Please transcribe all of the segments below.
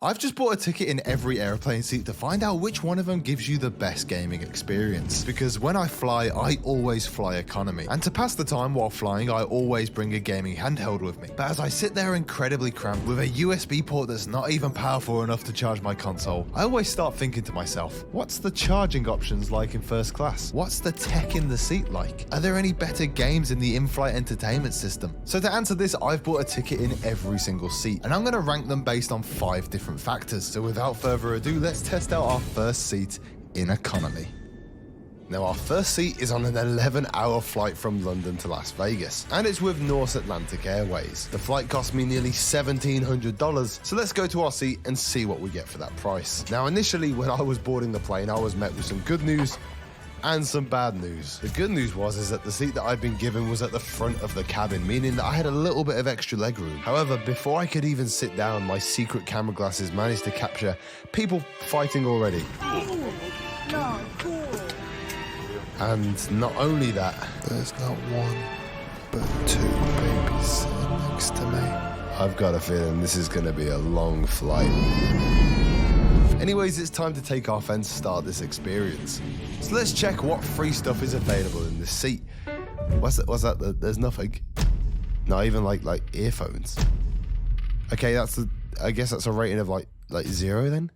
I've just bought a ticket in every airplane seat to find out which one of them gives you the best gaming experience. Because when I fly, I always fly economy. And to pass the time while flying, I always bring a gaming handheld with me. But as I sit there incredibly cramped with a USB port that's not even powerful enough to charge my console, I always start thinking to myself, what's the charging options like in first class? What's the tech in the seat like? Are there any better games in the in-flight entertainment system? So to answer this, I've bought a ticket in every single seat, and I'm going to rank them based on 5 different factors. So without further ado, let's test out our first seat in economy. Now our first seat is on an 11-hour flight from London to Las Vegas, and it's with North Atlantic Airways. The flight cost me nearly $1,700, so let's go to our seat and see what we get for that price. Now initially, when I was boarding the plane, I was met with some good news and some bad news. The good news is that the seat that I'd been given was at the front of the cabin, meaning that I had a little bit of extra legroom. However, before I could even sit down, my secret camera glasses managed to capture people fighting already. No, cool. And not only that, there's not one, but 2 babies sitting next to me. I've got a feeling this is gonna be a long flight. Anyways, it's time to take off and start this experience. So let's check what free stuff is available in this seat. What's that? There's nothing. Not even like earphones. Okay, I guess that's a rating of like 0 then.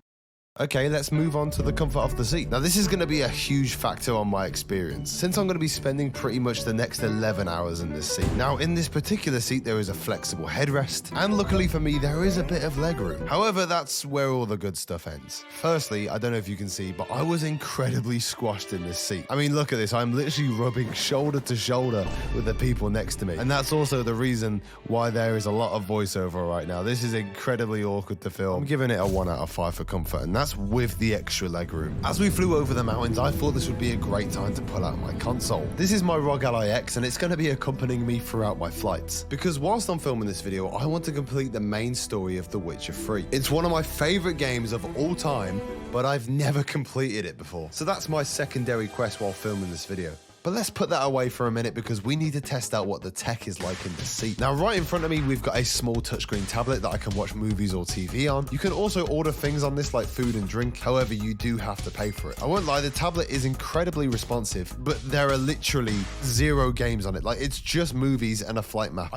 Okay, let's move on to the comfort of the seat. Now this is going to be a huge factor on my experience, since I'm going to be spending pretty much the next 11 hours in this seat. Now in this particular seat there is a flexible headrest, and luckily for me there is a bit of legroom. However, that's where all the good stuff ends. Firstly, I don't know if you can see, but I was incredibly squashed in this seat. I mean, look at this, I'm literally rubbing shoulder to shoulder with the people next to me. And that's also the reason why there is a lot of voiceover right now. This is incredibly awkward to film. I'm giving it a 1 out of 5 for comfort, and that's with the extra legroom. As we flew over the mountains, I thought this would be a great time to pull out my console. This is my ROG Ally X, and it's going to be accompanying me throughout my flights. Because whilst I'm filming this video, I want to complete the main story of The Witcher 3. It's one of my favorite games of all time, but I've never completed it before. So that's my secondary quest while filming this video. But let's put that away for a minute because we need to test out what the tech is like in the seat. Now, right in front of me, we've got a small touchscreen tablet that I can watch movies or TV on. You can also order things on this like food and drink. However, you do have to pay for it. I won't lie, the tablet is incredibly responsive, but there are literally 0 games on it. Like, it's just movies and a flight map.